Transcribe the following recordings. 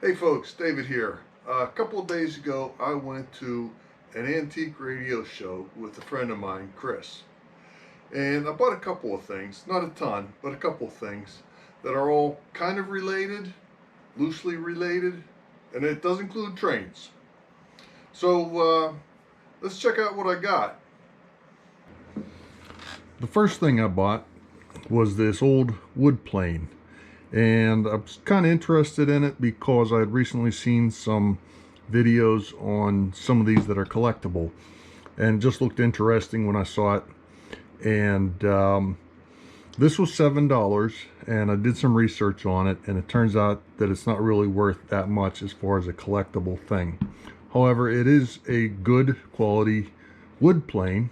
Hey folks, David here. A couple of days ago, I went to an antique radio show with a friend of mine, Kris. And I bought a couple of things, not a ton, but a couple of things that are all kind of related, loosely related, and it does include trains. So let's check out what I got. The first thing I bought was this old wood plane. And I was kind of interested in it because I had recently seen some videos on some of these that are collectible, and it just looked interesting when I saw it. And this was $7, and I did some research on it, and it turns out that it's not really worth that much as far as a collectible thing. However, it is a good quality wood plane.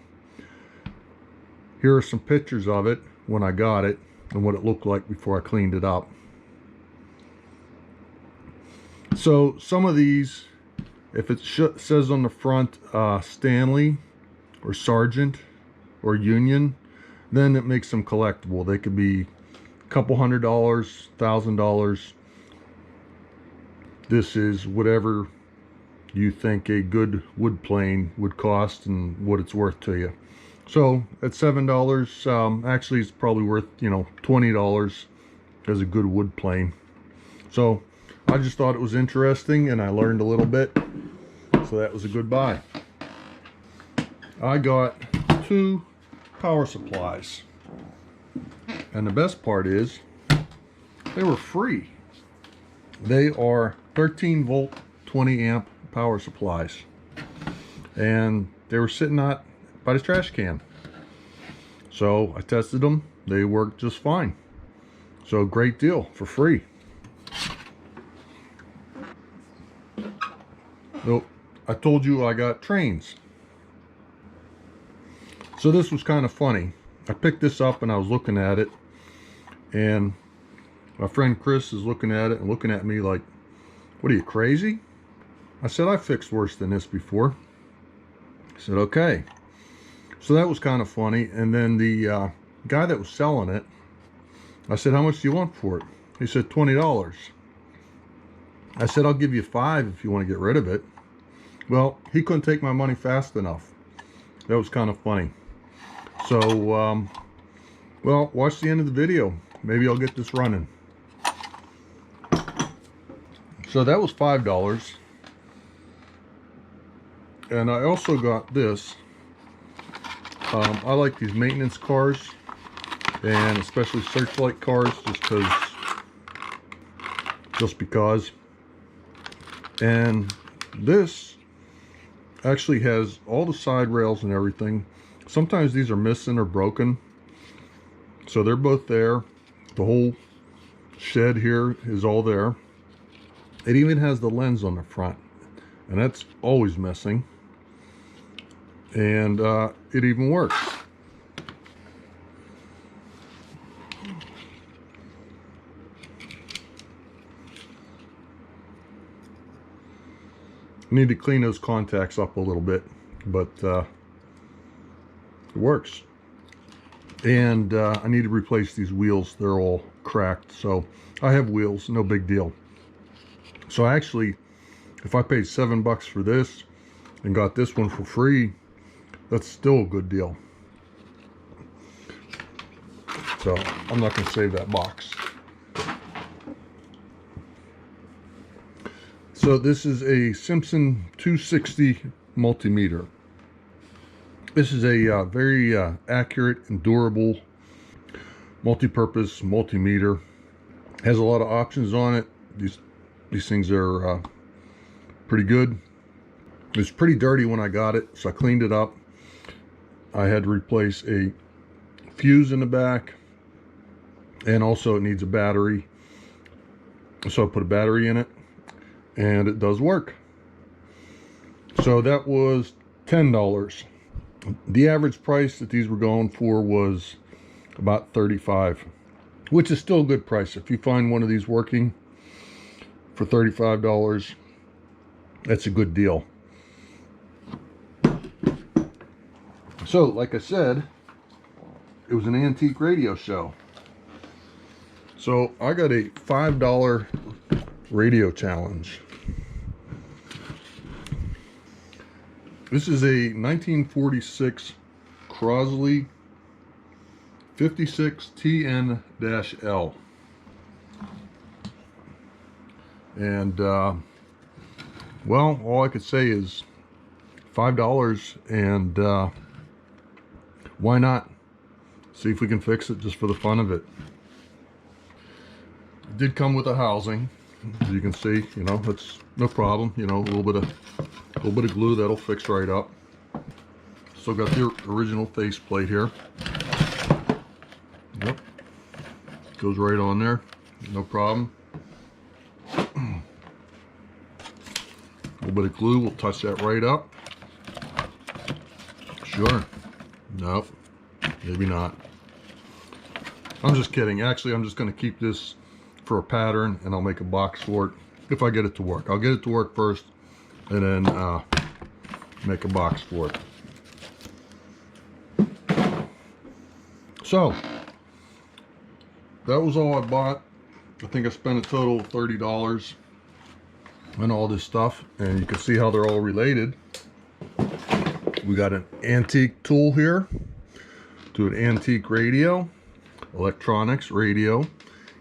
Here are some pictures of it when I got it and what it looked like before I cleaned it up. So some of these, if it says on the front Stanley or Sergeant or Union, then it makes them collectible. They could be a couple $100, $1,000. This is whatever you think a good wood plane would cost and what it's worth to you. So at $7, actually it's probably worth, $20 as a good wood plane. So I just thought it was interesting, and I learned a little bit, so that was a good buy. I got 2 power supplies, and the best part is they were free. They are 13 volt 20 amp power supplies, and they were sitting out by the trash can. So I tested them. They worked just fine. So great deal for free. So I told you I got trains. So this was kind of funny. I picked this up and I was looking at it, and my friend Kris is looking at it and looking at me like, "What are you, crazy?" I said, "I've fixed worse than this before." He said, "Okay." So that was kind of funny. And then the guy that was selling it, I said, "How much do you want for it?" He said, $20. I said, "I'll give you $5 if you want to get rid of it." Well, he couldn't take my money fast enough. That was kind of funny. So, well, watch the end of the video. Maybe I'll get this running. So that was $5. And I also got this. I like these maintenance cars, and especially searchlight cars, just because. And this actually has all the side rails and everything. Sometimes these are missing or broken, so they're both there. The whole shed here is all there. It even has the lens on the front, and that's always missing. And it even works. Need to clean those contacts up a little bit, but it works. And I need to replace these wheels. They're all cracked, so I have wheels, no big deal. So actually, if I paid $7 for this and got this one for free, that's still a good deal. So I'm not going to save that box. So this is a Simpson 260 multimeter. This is a very accurate and durable multi-purpose multimeter. Has a lot of options on it. These things are pretty good. It was pretty dirty when I got it, so I cleaned it up. I had to replace a fuse in the back, and also it needs a battery. So I put a battery in it, and it does work. So that was $10. The average price that these were going for was about $35, which is still a good price. If you find one of these working for $35, that's a good deal. So, like I said, it was an antique radio show. So I got a $5 radio challenge. This is a 1946 Crosley 56 TN-L. And, well, all I could say is $5, and why not? See if we can fix it just for the fun of it. It did come with a housing, as you can see. You know, that's no problem. You know, a little bit of glue, that'll fix right up. Still got the original faceplate here. Yep, goes right on there, no problem. A little bit of glue, we'll touch that right up. Sure. Nope, maybe not. I'm just kidding. Actually, I'm just going to keep this for a pattern, and I'll make a box for it if I get it to work. I'll get it to work first, and then make a box for it. So that was all I bought. I think I spent a total of $30 on all this stuff, and you can see how they're all related. We got an antique tool here to an antique radio, electronics radio,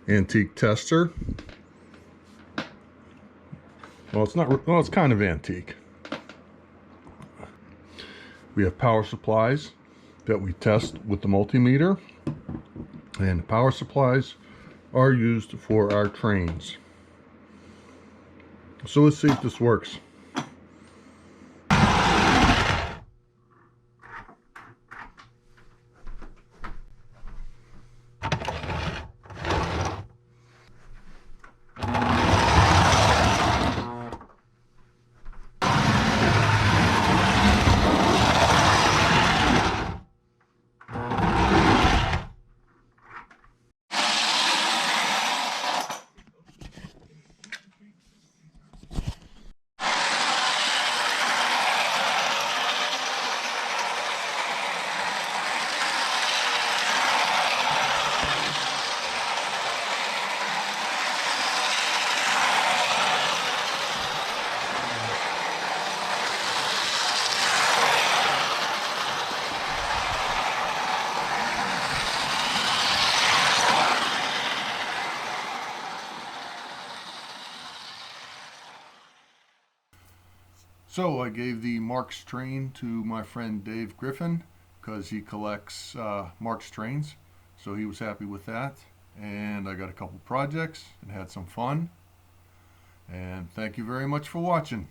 antique tester. Well, it's not, well, it's kind of antique. We have power supplies that we test with the multimeter, and the power supplies are used for our trains. So let's see if this works. So I gave the Marx train to my friend Dave Griffin because he collects Marx trains. So he was happy with that. And I got a couple projects and had some fun. And thank you very much for watching.